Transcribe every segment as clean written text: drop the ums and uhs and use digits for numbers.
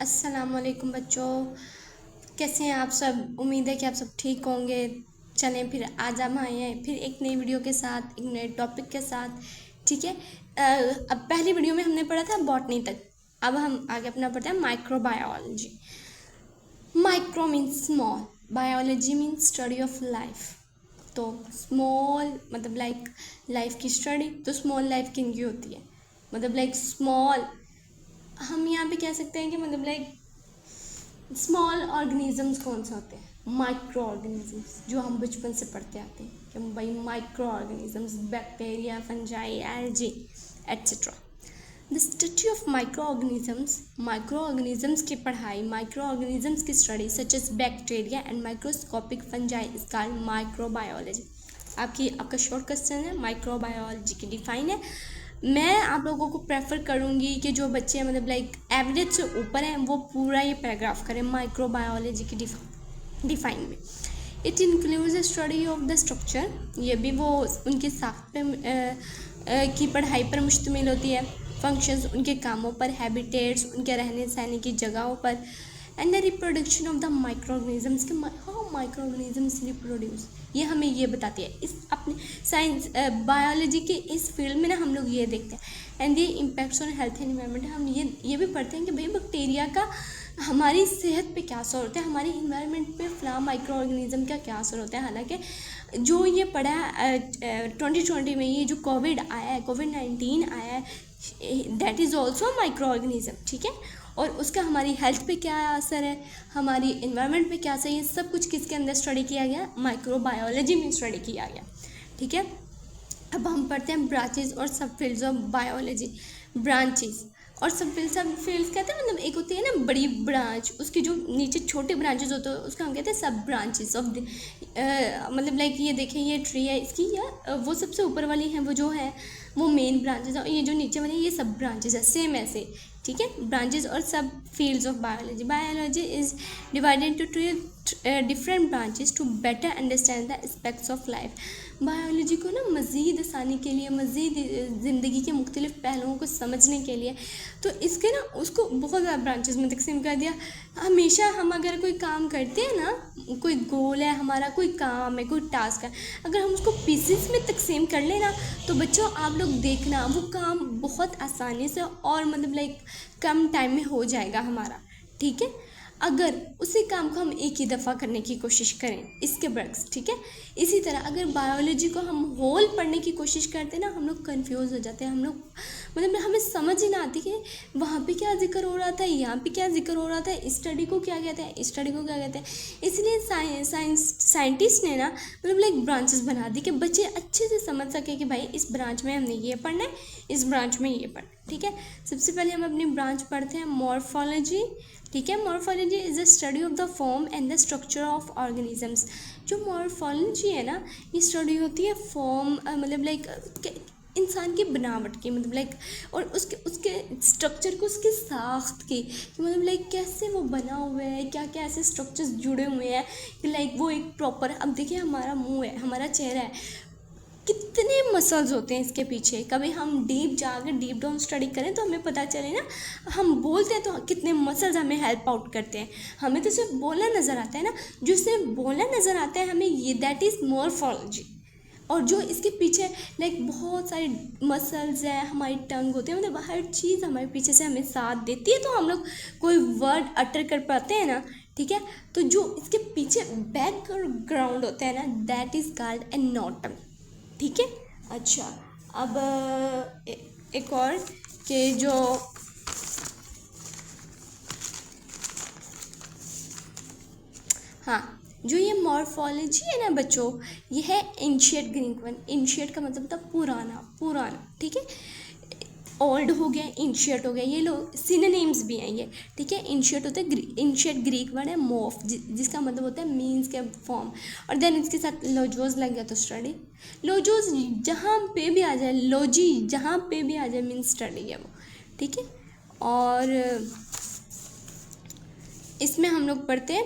अस्सलामुअलैकुम बच्चों, कैसे हैं आप सब। उम्मीद है कि आप सब ठीक होंगे। चलें फिर आज हम आए हैं फिर एक नई वीडियो के साथ, एक नए टॉपिक के साथ। ठीक है। अब पहली वीडियो में हमने पढ़ा था बॉटनी तक, अब हम आगे अपना पढ़ते हैं microbiology. Micro means small, biology means study of life. तो स्मॉल मतलब लाइक लाइफ की स्टडी, तो स्मॉल लाइफ किन की होती है, मतलब लाइक स्मॉल हम यहाँ पे कह सकते हैं कि मतलब लाइक स्मॉल ऑर्गेनिजम्स कौन से होते हैं, माइक्रो ऑर्गेनिजम्स, जो हम बचपन से पढ़ते आते हैं कि भाई microorganisms, bacteria, fungi, algae etcetera. The study of microorganisms की पढ़ाई, माइक्रो ऑर्गेनिजम्स की study such as bacteria and microscopic fungi is called microbiology. आपका शॉर्ट क्वेश्चन है, माइक्रोबायोलॉजी की डिफाइन है। मैं आप लोगों को प्रेफर करूँगी कि जो बच्चे मतलब लाइक एवरेज से ऊपर हैं वो पूरा ये पैराग्राफ करें माइक्रोबायोलॉजी की डिफाइन में। It includes the study of the structure, ये भी वो उनके साथ पे की पढ़ाई पर मुश्तमिल होती है। फंक्शंस, उनके कामों पर, हैबिटेट्स, उनके रहने सहने की जगहों पर। And the reproduction of the micro organisms के हाउ माइक्रो ऑर्गेनिजम्स रिप्रोड्यूस, ये हमें ये बताती है। इस अपने साइंस बायोलॉजी के इस फील्ड में ना हम लोग ये देखते हैं। And the impacts on health environment, हम ये भी पढ़ते हैं कि भाई बैक्टीरिया का हमारी सेहत पे क्या असर होता है, हमारी इन्वायरमेंट पे फ्ला माइक्रो ऑर्गेनिज्म का क्या असर होता है। हालांकि जो ये पढ़ा है 2020 में, ये जो कोविड आया है, कोविड-19 आया है, that is also micro organism. ठीक है। और उसका हमारी हेल्थ पे क्या असर है, हमारी इन्वायरमेंट पे क्या असर है, ये सब कुछ किसके अंदर स्टडी किया गया, माइक्रोबायोलॉजी में स्टडी किया गया। ठीक है। अब हम पढ़ते हैं ब्रांचेस और सब फील्ड्स ऑफ बायोलॉजी। ब्रांचेस और सब फील्ड्स कहते हैं, मतलब एक होती है ना बड़ी ब्रांच, उसके जो नीचे छोटे ब्रांचेस होते हैं उसका हम कहते हैं सब ब्रांचेस ऑफ मतलब लाइक ये देखें, ये ट्री है इसकी, या वो सबसे ऊपर वाली है वो जो है वो मेन ब्रांचेस है, और ये जो नीचे वाली ये सब ब्रांचेस है, सेम ऐसे। ठीक है। ब्रांचेस और सब fields of biology. Biology is divided to different branches to better understand the aspects of life. Biology को ना मज़ीद आसानी के लिए, मज़ीद ज़िंदगी के मुख्तलिफ पहलुओं को समझने के लिए, तो इसके ना उसको बहुत ज़्यादा ब्रांचेस में तकसीम कर दिया। हमेशा हम अगर कोई काम करते हैं ना, कोई गोल है हमारा, कोई काम है, कोई टास्क है, अगर हम उसको पीसेस में तकसीम कर लें ना, तो बच्चों आप लोग देखना वो काम बहुत आसानी से और मतलब लाइक कम टाइम में हो जाएगा हमारा। ठीक है। अगर उसी काम को हम एक ही दफ़ा करने की कोशिश करें, इसके बरक्स। ठीक है। इसी तरह अगर बायोलॉजी को हम होल पढ़ने की कोशिश करते हैं ना, हम लोग कंफ्यूज हो जाते हैं, हम लोग मतलब हमें समझ ही ना आती कि वहाँ पे क्या जिक्र हो रहा था, यहाँ पे क्या जिक्र हो रहा था, इस स्टडी को क्या कहते हैं, इस स्टडी को क्या कहते हैं। इसलिए साइंटिस्ट ने ना मतलब लाइक ब्रांचेस बना दी कि बच्चे अच्छे से समझ सके कि भाई इस ब्रांच में हमने ये पढ़ना है, इस ब्रांच में ये पढ़ना है। ठीक है। सबसे पहले हम अपनी ब्रांच पढ़ते हैं मॉर्फोलॉजी। ठीक है। Morphology is the study of the form and the structure of organisms. जो मॉर्फोलॉजी है ना, ये स्टडी होती है फॉर्म मतलब लाइक इंसान की बनावट की, मतलब लाइक और उसके स्ट्रक्चर को, उसकी साख्त की, कि मतलब लाइक कैसे वो बना हुआ है, क्या क्या ऐसे स्ट्रक्चर्स जुड़े हुए हैं कि लाइक वो एक प्रॉपर। अब देखिए हमारा मुंह है, हमारा चेहरा है, कितने मसल्स होते हैं इसके पीछे। कभी हम डीप डाउन स्टडी करें तो हमें पता चले ना, हम बोलते हैं तो कितने मसल्स हमें हेल्प आउट करते हैं। हमें तो सिर्फ बोलना नज़र आता है ना, जो सिर्फ बोलना नज़र आता है हमें, ये दैट इज़ मॉर्फोलॉजी। और जो इसके पीछे लाइक बहुत सारे मसल्स हैं, हमारी टंग होती है, मतलब हर चीज़ हमारे पीछे से हमें साथ देती है, तो हम लोग कोई वर्ड अटर कर पाते हैं ना। ठीक है। तो जो इसके पीछे बैकग्राउंड होता है ना, दैट इज़ कॉल्ड एनाटॉमी। ठीक है। अच्छा, अब एक और कि जो हाँ, जो ये मॉर्फोलॉजी है ना बच्चों, ये है एंशिएंट ग्रीक वन। एंशिएंट का मतलब था पुराना। ठीक है। ओल्ड हो गया, एंशिएंट हो गया, ये लोग सिनोनिम्स भी हैं ये। ठीक है। एंशिएंट होता है एंशिएंट ग्रीक वर्ड है मोफ, जिसका मतलब होता है मीन्स के फॉर्म। और देन इसके साथ लोजोस लग गया तो स्टडी। लोजोस जहाँ पे भी आ जाए, लॉजी जहाँ पे भी आ जाए मीन्स स्टडी है वो। ठीक है। और इसमें हम लोग पढ़ते हैं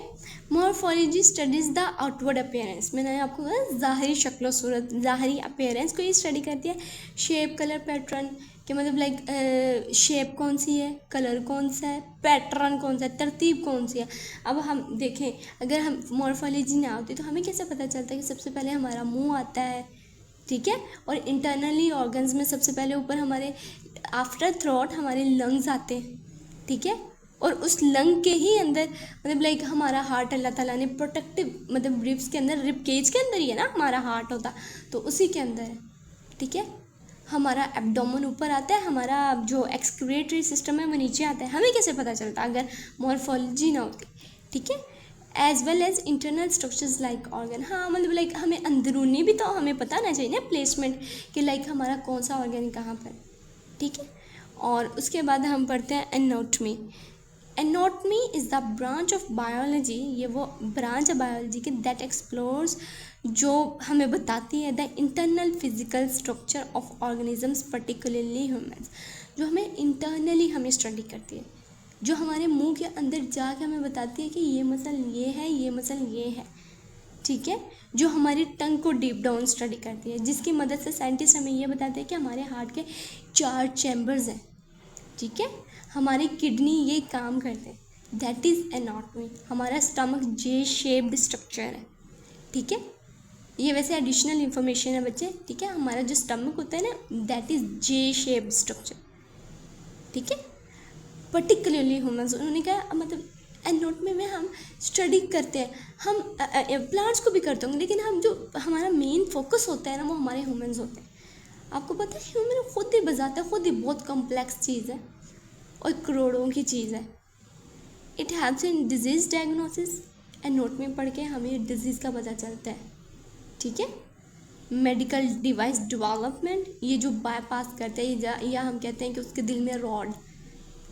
morphology studies the outward appearance. मैंने आपको कहा ज़ाहरी शक्ल सूरत, ज़ाहरी अपीयरेंस को ये स्टडी करती है। शेप, कलर पैटर्न, कि मतलब लाइक शेप कौन सी है, कलर कौन सा है, पैटर्न कौन सा है, तरतीब कौन सी है। अब हम देखें, अगर हम मॉर्फोलॉजी ना होती तो हमें कैसे पता चलता कि सबसे पहले हमारा मुंह आता है, ठीक है, और इंटरनली ऑर्गन्स में सबसे पहले ऊपर हमारे आफ्टर थ्रोट हमारे लंग्स आते हैं, ठीक है, और उस लंग के ही अंदर मतलब लाइक हमारा हार्ट अल्लाह ताला ने प्रोटेक्टिव मतलब रिब्स के अंदर, रिब केज के अंदर ही है ना हमारा हार्ट होता, तो उसी के अंदर है, ठीक है। हमारा एब्डोमेन ऊपर आता है, हमारा जो एक्सक्रीटरी सिस्टम है वो नीचे आता है। हमें कैसे पता चलता अगर मॉर्फोलॉजी ना होती, ठीक है। As well as internal structures like organ, हाँ मतलब लाइक हमें अंदरूनी भी तो हमें पता ना चाहिए ना प्लेसमेंट कि लाइक हमारा कौन सा ऑर्गन कहाँ पर, ठीक है। और उसके बाद हम पढ़ते हैं anatomy. Anatomy is the branch of biology, ये वो ब्रांच है बायोलॉजी की दैट एक्सप्लोर्स, जो हमें बताती है the internal physical structure of organisms particularly humans, जो हमें इंटरनली हमें स्टडी करती है, जो हमारे मुंह के अंदर जाके हमें बताती है कि ये मसल ये है, ये मसल ये है, ठीक है, जो हमारी टंग को डीप डाउन स्टडी करती है, जिसकी मदद से साइंटिस्ट हमें ये बताते हैं कि हमारे हार्ट के 4 चैम्बर्स हैं, ठीक है, हमारी किडनी ये काम करते हैं, दैट इज़ एनाटॉमी। हमारा स्टमक जे शेप्ड स्ट्रक्चर है, ठीक है, ये वैसे एडिशनल इन्फॉर्मेशन है बच्चे, ठीक है। हमारा जो स्टमक होता है ना that is J shaped structure, ठीक है, पर्टिकुलरली ह्यूमन्स। उन्होंने कहा मतलब एनाटॉमी में हम स्टडी करते हैं, हम प्लांट्स को भी करते होंगे, लेकिन हम जो हमारा मेन फोकस होता है ना वो हमारे ह्यूमन्स होते हैं। आपको पता है ह्यूमन खुद ही बजाता है, खुद ही बहुत कॉम्प्लेक्स चीज़ है और करोड़ों की चीज़ है। It helps in disease diagnosis, anatomy पढ़ के हमें डिजीज़ का पता चलता है, ठीक है। मेडिकल डिवाइस डेवलपमेंट, ये जो बाईपास करते हैं या हम कहते हैं कि उसके दिल में रॉड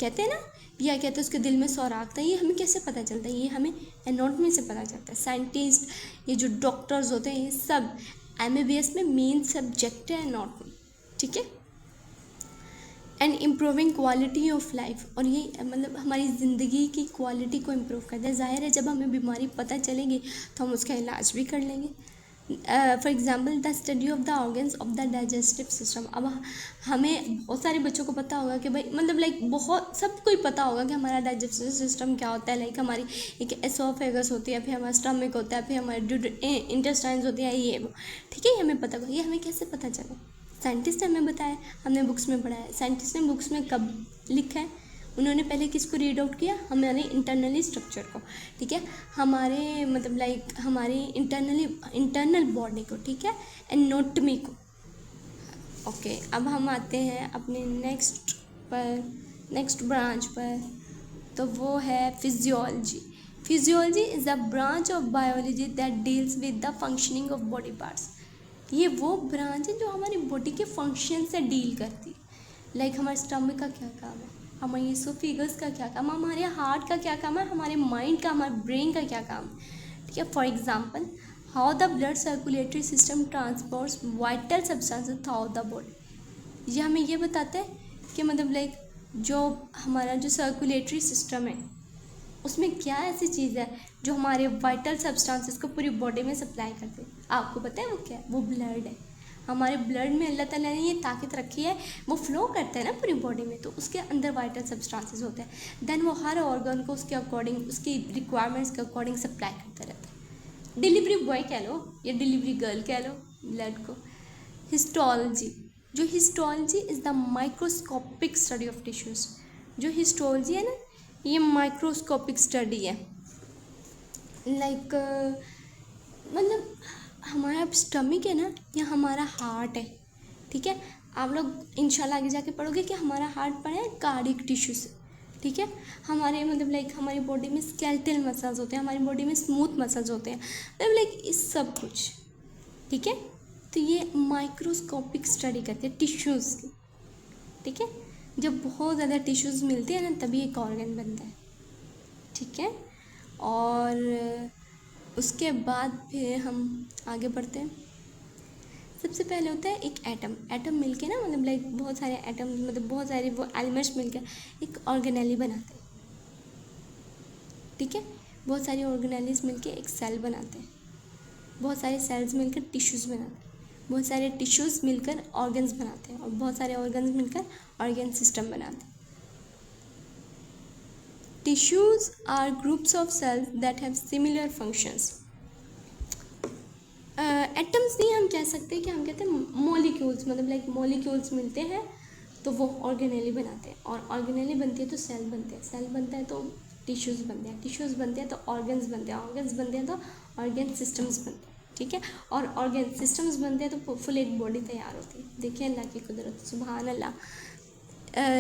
कहते हैं ना, या कहते हैं उसके दिल में सौराख था, ये हमें कैसे पता चलता है, ये हमें एनाटॉमी से पता चलता है। साइंटिस्ट, ये जो डॉक्टर्स होते हैं, ये सब MBBS में मेन सब्जेक्ट है एनाटॉमी, ठीक है। And improving quality of life, और ये मतलब हमारी ज़िंदगी की क्वालिटी को इम्प्रूव करता है। ज़ाहिर है जब हमें बीमारी पता चलेगी तो हम उसका इलाज भी कर लेंगे। For example the study of the organs of the digestive system. अब हमें बहुत सारे बच्चों को पता होगा कि भाई मतलब लाइक बहुत सबको ही पता होगा कि हमारा डाइजेस्टिव सिस्टम क्या होता है। लाइक हमारी एक एसोफेगस होती है, फिर हमारा स्टमक होता है, फिर हमारे इंटेस्टाइन्स होती है, ये वो, ठीक है, हमें पता होगा। ये हमें कैसे पता चला? साइंटिस्ट ने हमें बताया, हमने बुक्स में पढ़ा है। साइंटिस्ट ने बुक्स में कब लिखा है? उन्होंने पहले किसको रीड आउट किया? हमारे इंटरनली स्ट्रक्चर को, ठीक है, हमारे मतलब लाइक हमारी इंटरनल बॉडी को, ठीक है, एनाटॉमी को। ओके, अब हम आते हैं अपने नेक्स्ट ब्रांच पर, तो वो है physiology. Physiology is a branch of biology that deals with the functioning of body parts. ये वो ब्रांच है जो हमारी बॉडी के फंक्शन से डील करती है। लाइक हमारे स्टमक का क्या काम है, हमारे इसोफेगस का क्या काम है, हमारे हार्ट का क्या काम है, हमारे माइंड का, हमारे ब्रेन का क्या काम है, ठीक है। For example, how the blood circulatory system transports vital substances through the body. ये हमें ये बताता है कि मतलब लाइक जो हमारा जो सर्कुलेटरी सिस्टम है उसमें क्या ऐसी चीज़ है जो हमारे वाइटल सब्सटेंसेस को पूरी बॉडी में सप्लाई करते हैं। आपको पता है वो क्या है? वो ब्लड है। हमारे ब्लड में अल्लाह ताला ने ये ताकत रखी है, वो फ्लो करता है ना पूरी बॉडी में, तो उसके अंदर वाइटल सब्सटेंसेस होते हैं। देन वो हर ऑर्गन को उसके अकॉर्डिंग, उसकी रिक्वायरमेंट्स के अकॉर्डिंग सप्लाई करता रहता है। डिलीवरी बॉय कह लो या डिलीवरी गर्ल कह लो ब्लड को। हिस्टोलॉजी, जो histology is the microscopic study of tissues. जो हिस्टोलॉजी है ना, ये माइक्रोस्कोपिक स्टडी है। लाइक मतलब हमारा स्टमक है ना, या हमारा हार्ट है, ठीक है। आप लोग इंशाल्लाह आगे जाके पढ़ोगे कि हमारा हार्ट पड़ा है कार्डियक टिश्यू से, ठीक है। हमारे मतलब लाइक हमारी बॉडी में स्केलेटल मसल्स होते हैं, हमारी बॉडी में स्मूथ मसल्स होते हैं, मतलब लाइक इस सब कुछ, ठीक है। तो ये माइक्रोस्कोपिक स्टडी करते हैं टिश्यूज़ की, ठीक है। जब बहुत ज़्यादा टिश्यूज़ मिलते हैं ना तभी एक ऑर्गन बनता है, ठीक है। और उसके बाद फिर हम आगे बढ़ते हैं। सबसे पहले होता है एक एटम मिलके ना, मतलब लाइक बहुत सारे एटम, मतलब बहुत सारे वो एलिमेंट्स मिलके एक ऑर्गेनेली बनाते हैं, ठीक है। बहुत सारे ऑर्गेनेलीज मिलके एक सेल बनाते हैं, बहुत सारे सेल्स मिलकर टिश्यूज़ बनाते हैं, बहुत सारे टिश्यूज़ मिलकर ऑर्गन्स बनाते हैं, और बहुत सारे ऑर्गन्स मिलकर ऑर्गन सिस्टम बनाते हैं। Tissues are groups of cells that have similar functions. Atoms नहीं हम कह सकते कि हम कहते हैं मॉलिक्यूल्स, मतलब लाइक मॉलिक्यूल्स मिलते हैं तो वो ऑर्गेनेली बनाते हैं, और ऑर्गेनेली बनती है तो सेल बनते हैं, सेल बनता है तो टिश्यूज़ बनते हैं, टिश्यूज़ बनते हैं तो ऑर्गन्स बनते हैं, ऑर्गन्स बनते हैं तो ऑर्गन सिस्टम्स बनते हैं, ठीक है। और ऑर्गन सिस्टम्स बनते हैं तो फुल एक बॉडी तैयार होती है। देखिए अल्लाह की कुदरत, सुभान अल्लाह।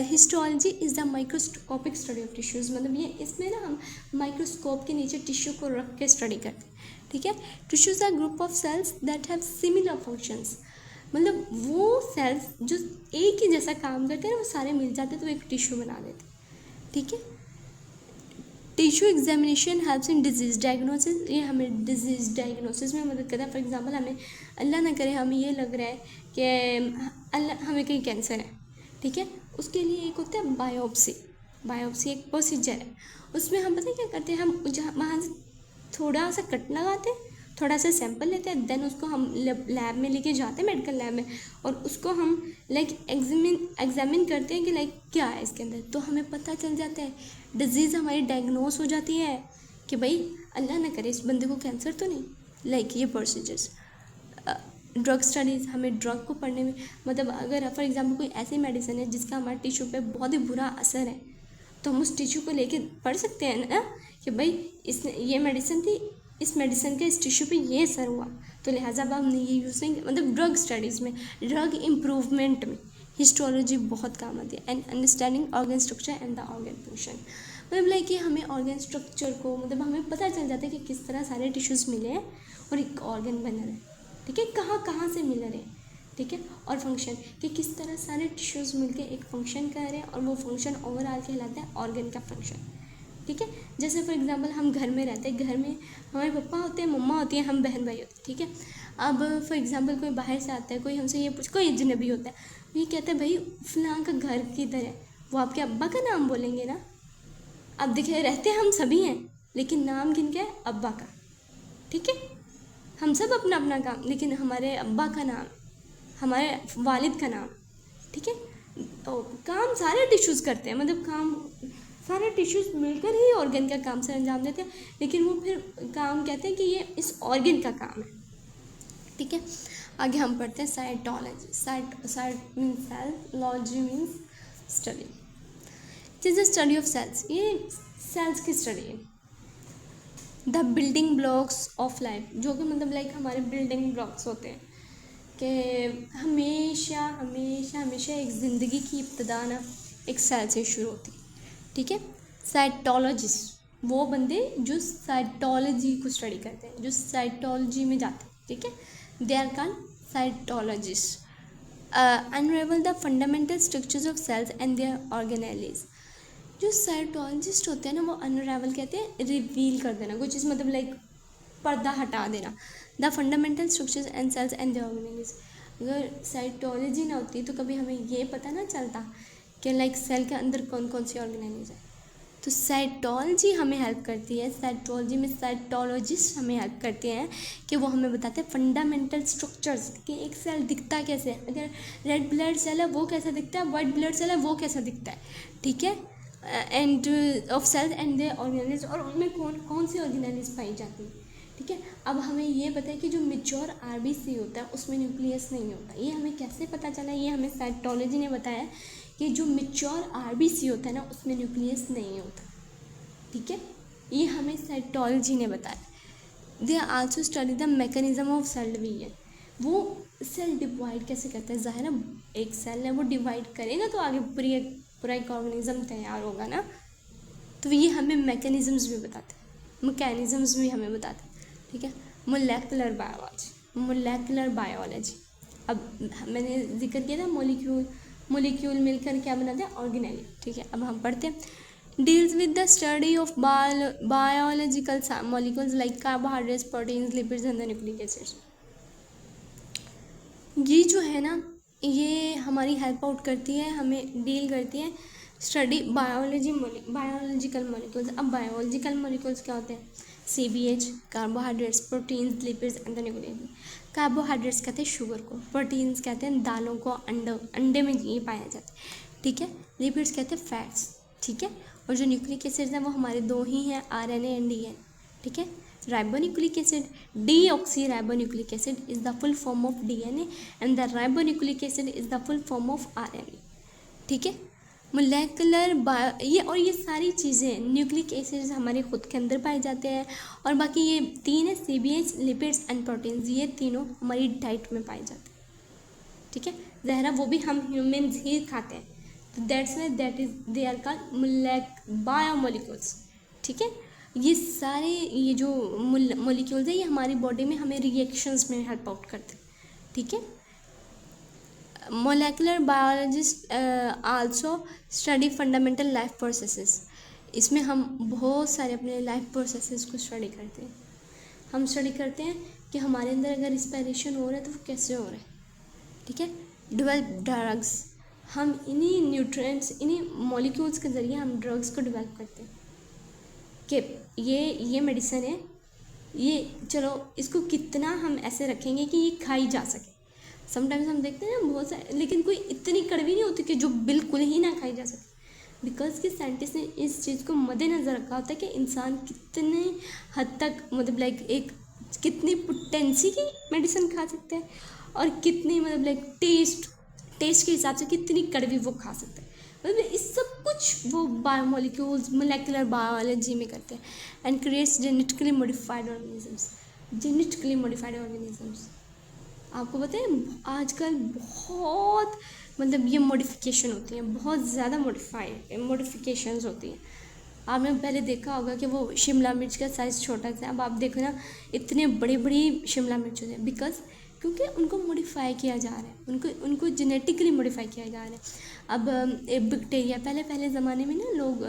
Histology is the microscopic study of tissues, मतलब ये इसमें ना हम माइक्रोस्कोप के नीचे टिश्यू को रख के स्टडी करते हैं, ठीक है। Tissues are group of cells that have similar functions, मतलब वो सेल्स जो एक ही जैसा काम करते हैं ना, वो सारे मिल जाते हैं तो एक टिश्यू बना देते हैं, ठीक है। Tissue examination helps in disease diagnosis, ये हमें डिजीज़ डायग्नोसिस में मदद करता है। फॉर एग्जांपल हमें अल्लाह ना करे हमें ये लग रहा है कि हमें कहीं कैंसर है, ठीक है, उसके लिए एक होता है बायोप्सी। बायोप्सी एक प्रोसीजर है, उसमें हम पता है क्या करते हैं, हम जहाँ वहाँ से थोड़ा सा कट लगाते हैं, थोड़ा सा सैंपल लेते हैं, देन उसको हम लैब में लेके जाते हैं, मेडिकल लैब में, और उसको हम लाइक एग्जामिन करते हैं कि लाइक क्या है इसके अंदर, तो हमें पता चल जाता है, डिजीज़ हमारी डायग्नोस हो जाती है कि भाई अल्लाह ना करे इस बंदे को कैंसर तो नहीं, लाइक ये प्रोसीजर्स। ड्रग स्टडीज़, हमें ड्रग को पढ़ने में, मतलब अगर फॉर एग्जांपल कोई ऐसी मेडिसिन है जिसका हमारे टिश्यू पे बहुत ही बुरा असर है, तो हम उस टिश्यू को लेके पढ़ सकते हैं ना कि भाई इसने ये मेडिसिन थी, इस मेडिसिन का इस टिश्यू पे ये असर हुआ, तो लिहाजा अब हमने ये यूज़ नहीं, मतलब ड्रग स्टडीज़ में, ड्रग इम्प्रूवमेंट में हिस्टोलॉजी बहुत काम आती है। And understanding organ structure and the organ function, मतलब लाइक कि हमें ऑर्गन स्ट्रक्चर को, मतलब हमें पता चल जाता है कि किस तरह सारे टिश्यूज़ मिले हैं और एक ऑर्गन बन रहा है, ठीक है, कहाँ कहाँ से मिल रहे हैं, ठीक है। और फंक्शन कि किस तरह सारे टिश्यूज़ मिलके एक फंक्शन कर रहे हैं, और वो फंक्शन ओवरऑल कहलाता है ऑर्गन का फंक्शन, ठीक है। जैसे फॉर एग्जांपल हम घर में रहते हैं, घर में हमारे पापा होते हैं, मम्मा होती है, हम बहन भाई होते हैं, ठीक है। अब फॉर एग्जांपल कोई बाहर से आता है, कोई हमसे ये कोई अजनबी होता है, ये कहता है भाई फलां का घर किधर है, वो आपके अब्बा का नाम बोलेंगे ना। अब देखिए रहते हम सभी हैं, लेकिन नाम किनका है, अब्बा का, ठीक है। हम सब अपना अपना काम, लेकिन हमारे अब्बा का नाम, हमारे वालिद का नाम, ठीक है। तो काम सारे टिश्यूज़ करते हैं, मतलब काम सारे टिश्यूज़ मिलकर ही ऑर्गन का काम से अंजाम देते हैं, लेकिन वो फिर काम कहते हैं कि ये इस ऑर्गन का काम है, ठीक है। आगे हम पढ़ते हैं cytology. Cyte means cell, logy means study, it is the study of cells, ये सेल्स की स्टडी है। The building blocks of life, जो कि मतलब लाइक हमारे बिल्डिंग ब्लॉक्स होते हैं कि हमेशा हमेशा हमेशा एक ज़िंदगी की इब्तदा ना एक सेल से शुरू होती है, ठीक है। साइटोलॉजिस्ट वो बंदे जो साइटोलॉजी को स्टडी करते हैं, जो साइटोलॉजी में जाते हैं, ठीक है, they are called cytologist. Unravel the fundamental structures of cells and their organelles, जो साइटोलॉजिस्ट होते हैं ना, वो अनरेवल कहते हैं रिवील कर देना कोई चीज़, मतलब लाइक पर्दा हटा देना। The fundamental structures and cells and their organelles, अगर साइटोलॉजी ना होती तो कभी हमें ये पता ना चलता कि लाइक सेल के अंदर कौन कौन सी ऑर्गेनाइज है। तो साइटोलॉजी हमें हेल्प करती है, साइटोलॉजी में साइटोलॉजिस्ट हमें हेल्प करते हैं कि वो हमें बताते हैं फंडामेंटल स्ट्रक्चर्स कि एक सेल दिखता कैसे है, अगर रेड ब्लड सेल है वो कैसा दिखता है, वाइट ब्लड सेल है वो कैसा दिखता है, ठीक है। And of cells and their organelles, और उनमें कौन कौन सी ऑर्गेनेलीज पाई जाती है, ठीक है। अब हमें ये पता है कि जो मेच्योर आरबीसी होता है उसमें न्यूक्लियस नहीं होता, ये हमें कैसे पता चला, ये हमें साइटोलॉजी ने बताया कि जो मेच्योर आरबीसी होता है ना उसमें न्यूक्लियस नहीं होता, ठीक है, ये हमें साइटोलॉजी ने बताया। They also study the mechanism of cell division, वो सेल डिवाइड कैसे करता है, ज़ाहिर है एक सेल है वो डिवाइड करेगा तो आगे पूरा एक ऑर्गेनिज्म तैयार होगा ना, तो ये हमें मैकेनिज्म्स भी बताते हैं, मैकेनिज्म्स भी हमें बताते हैं, ठीक है। मोलेकुलर बायोलॉजी, अब मैंने जिक्र किया था मोलिक्यूल मिलकर क्या बनाते हैं, ऑर्गेनेली, ठीक है। अब हम पढ़ते हैं deals with the study of biological molecules like carbohydrates, proteins, lipids and the nucleic acids. ये जो है ना ये हमारी हेल्प आउट करती है, हमें डील करती है स्टडी बायोलॉजिकल मॉलिक्यूल्स। अब बायोलॉजिकल मॉलिक्यूल्स क्या होते हैं, CBH, carbohydrates, proteins, lipids and the nucleic acid. Carbohydrates कहते हैं शुगर को, प्रोटीन्स कहते हैं दालों को, अंडे में ये पाया जाता है, ठीक है। लिपिड्स कहते हैं फैट्स, ठीक है। और जो न्यूक्लिक एसिड्स हैं वो हमारे दो ही हैं, RNA एंड DNA, ठीक है। Ribonucleic acid, deoxy ribonucleic acid is the full form of DNA and the ribonucleic acid is the full form of RNA, ठीक है। मोलेकुलर ये सारी चीज़ें न्यूक्लिक एसिड्स हमारे खुद के अंदर पाए जाते हैं, और बाकी ये तीन है CBS, लिपिड्स एंड प्रोटीन्स, ये तीनों हमारी डाइट में पाए जाते हैं, ठीक है। ज़हरा वो भी हम ह्यूमंस ही खाते हैं, तो that's why that is they are called biomolecules, ठीक है। ये सारे ये जो मोलिक्यूल्स है ये हमारी बॉडी में हमें रिएक्शंस में हेल्प आउट करते हैं, ठीक है। Molecular biologist also study fundamental life processes, इसमें हम बहुत सारे अपने लाइफ प्रोसेसेस को स्टडी करते हैं। हम स्टडी करते हैं कि हमारे अंदर अगर रिस्पायरेशन हो रहा है तो वो कैसे हो रहा है, ठीक है। डेवलप ड्रग्स, हम इन्हीं न्यूट्रिएंट्स, इन्हीं मॉलिक्यूल्स के ज़रिए हम ड्रग्स को डेवलप करते हैं कि ये मेडिसिन है, ये चलो इसको कितना हम ऐसे रखेंगे कि ये खाई जा सके। समटाइम्स हम देखते हैं ना बहुत सारे, लेकिन कोई इतनी कड़वी नहीं होती कि जो बिल्कुल ही ना खाई जा सके, बिकॉज कि साइंटिस्ट ने इस चीज़ को मद्देनज़र रखा होता है कि इंसान कितने हद तक मतलब लाइक एक कितनी पोटेंसी की मेडिसिन खा सकते हैं और कितनी मतलब लाइक टेस्ट के हिसाब से कितनी कड़वी वो खा सकते हैं। मतलब इस सब कुछ वो बायोमोलिक्यूल्स मोलेकुलर बायोलॉजी में करते हैं and creates genetically modified organisms. आपको पता है आजकल बहुत मतलब ये मॉडिफिकेशन होती हैं, बहुत ज़्यादा मॉडिफिकेशंस होती हैं। आपने पहले देखा होगा कि वो शिमला मिर्च का साइज़ छोटा सा, अब आप देखो ना इतने बड़ी शिमला मिर्च होती है, बिकॉज क्योंकि उनको मॉडिफाई किया जा रहा है, उनको जेनेटिकली मॉडिफाई किया जा रहा है। अब बैक्टीरिया पहले ज़माने में ना लोग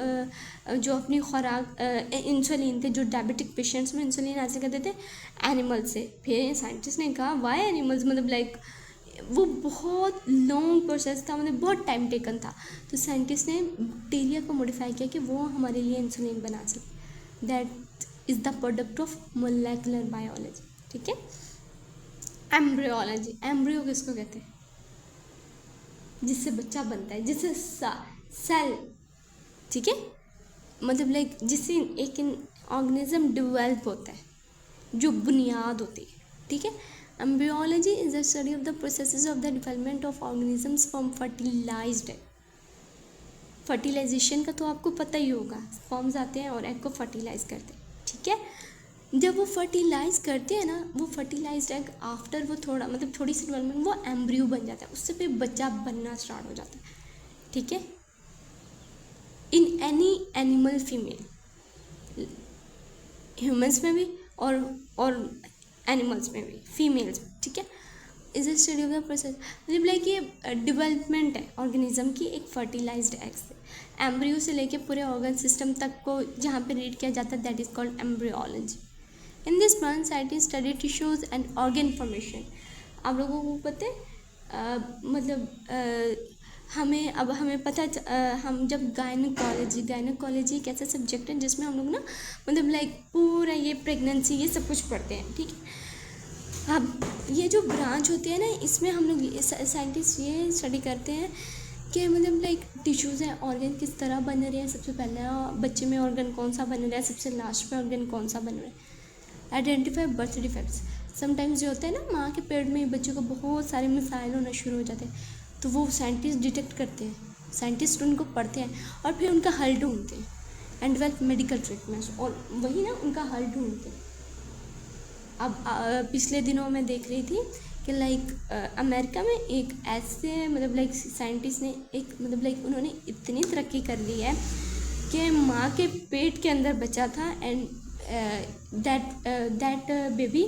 जो अपनी खुराक इंसुलिन थे, जो डायबिटिक पेशेंट्स में इंसुलिन ऐसे करते थे एनिमल से। फिर साइंटिस्ट ने कहा वाई एनिमल्स, मतलब लाइक वो बहुत लॉन्ग प्रोसेस था, मतलब बहुत टाइम टेकन था, तो साइंटिस्ट ने बैक्टीरिया को मॉडिफाई किया कि वो हमारे लिए इंसुलिन बना सके। That is the product of molecular biology, ठीक है। एम्ब्रियोलॉजी, एम्ब्रियो किसको कहते हैं? जिससे बच्चा बनता है, जिससे सेल, ठीक है, मतलब लाइक जिससे एक ऑर्गेनिज्म डेवलप होता है, जो बुनियाद होती है, ठीक है। Embryology is the study of the processes of the development of organisms from fertilized egg. Fertilization का तो आपको पता ही होगा, फॉर्म्स आते हैं और एग को फर्टिलाइज करते हैं, ठीक है। जब वो फर्टिलाइज करते हैं ना, वो फर्टिलाइज्ड एग आफ्टर वो थोड़ी सी डेवलपमेंट वो एम्ब्रियो बन जाता है, उससे फिर बच्चा बनना स्टार्ट हो जाता है, ठीक है। In any animal female, humans में भी और एनिमल्स में भी, फीमेल्स में, ठीक है। Is a study of the process, मतलब लाइक ये डेवलपमेंट है ऑर्गेनिज्म की एक फर्टिलाइज्ड एग से, एम्ब्रियो से लेके पूरे ऑर्गन सिस्टम तक को जहाँ पे रीड किया जाता है, that is called embryology. In this branch scientist study tissues and organ formation. आप लोगों को पता है हमें पता हम जब गायनोकोलॉजी एक ऐसा सब्जेक्ट है जिसमें हम लोग ना मतलब लाइक पूरा ये प्रेगनेंसी ये सब कुछ पढ़ते हैं, ठीक है। अब ये जो ब्रांच होती है ना, इसमें हम लोग साइंटिस्ट ये स्टडी करते हैं कि मतलब लाइक टिश्यूज़ हैं, ऑर्गन किस तरह बन रहे हैं, सबसे पहले बच्चे में ऑर्गन कौन सा बन रहा है, सबसे लास्ट में ऑर्गन कौन सा बन रहा है। आइडेंटिफाई बर्थ डिफेक्ट्स, समटाइम्स जो होता है ना माँ के पेट में बच्चे को बहुत सारे मिसाइल होना शुरू हो जाते हैं, तो वो साइंटिस्ट डिटेक्ट करते हैं, साइंटिस्ट उनको पढ़ते हैं और फिर उनका हल ढूंढते हैं एंड डेवलप मेडिकल ट्रीटमेंट्स, और वही ना उनका हल ढूंढते हैं। अब पिछले दिनों मैं देख रही थी कि लाइक अमेरिका में एक ऐसे मतलब लाइक साइंटिस्ट ने एक मतलब लाइक उन्होंने इतनी तरक्की कर ली है कि माँ के पेट के अंदर बच्चा था and that baby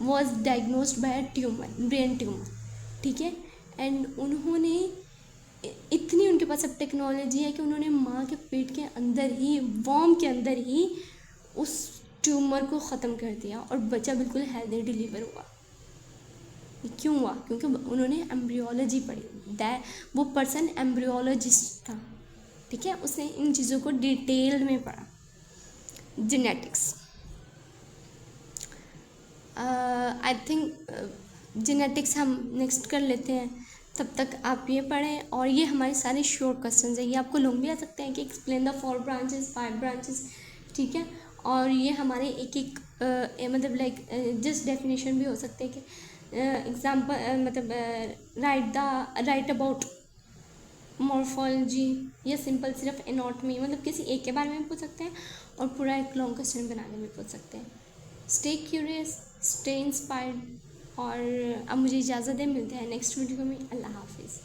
was diagnosed bye brain tumour, ठीक है। एंड उन्होंने इतनी उनके पास अब टेक्नोलॉजी है कि उन्होंने माँ के पेट के अंदर ही, वॉर्म के अंदर ही उस ट्यूमर को ख़त्म कर दिया और बच्चा बिल्कुल हेल्दी डिलीवर हुआ। क्यों हुआ? क्योंकि उन्होंने एम्ब्रियोलॉजी पढ़ी, वो पर्सन एम्ब्रियोलॉजिस्ट था, ठीक है, उसने इन चीज़ों को डिटेल में पढ़ा। जेनेटिक्स, आई थिंक जेनेटिक्स हम नेक्स्ट कर लेते हैं। तब तक आप ये पढ़ें। और ये हमारे सारे शॉर्ट क्वेश्चन है, ये आपको लॉन्ग भी आ सकते हैं कि एक्सप्लेन द 4 ब्रांचेस 5 ब्रांचेस, ठीक है। और ये हमारे एक एक मतलब लाइक जस्ट डेफिनेशन भी हो सकते हैं कि एग्जाम्पल मतलब राइट अबाउट मॉर्फोलॉजी, या सिंपल सिर्फ एनाटॉमी, मतलब किसी एक के बारे में पूछ सकते हैं और पूरा एक लॉन्ग क्वेश्चन बनाने में पूछ सकते हैं। Stay curious, stay inspired. और अब मुझे इजाज़त है, मिलते हैं नेक्स्ट वीडियो में। अल्लाह हाफिज़।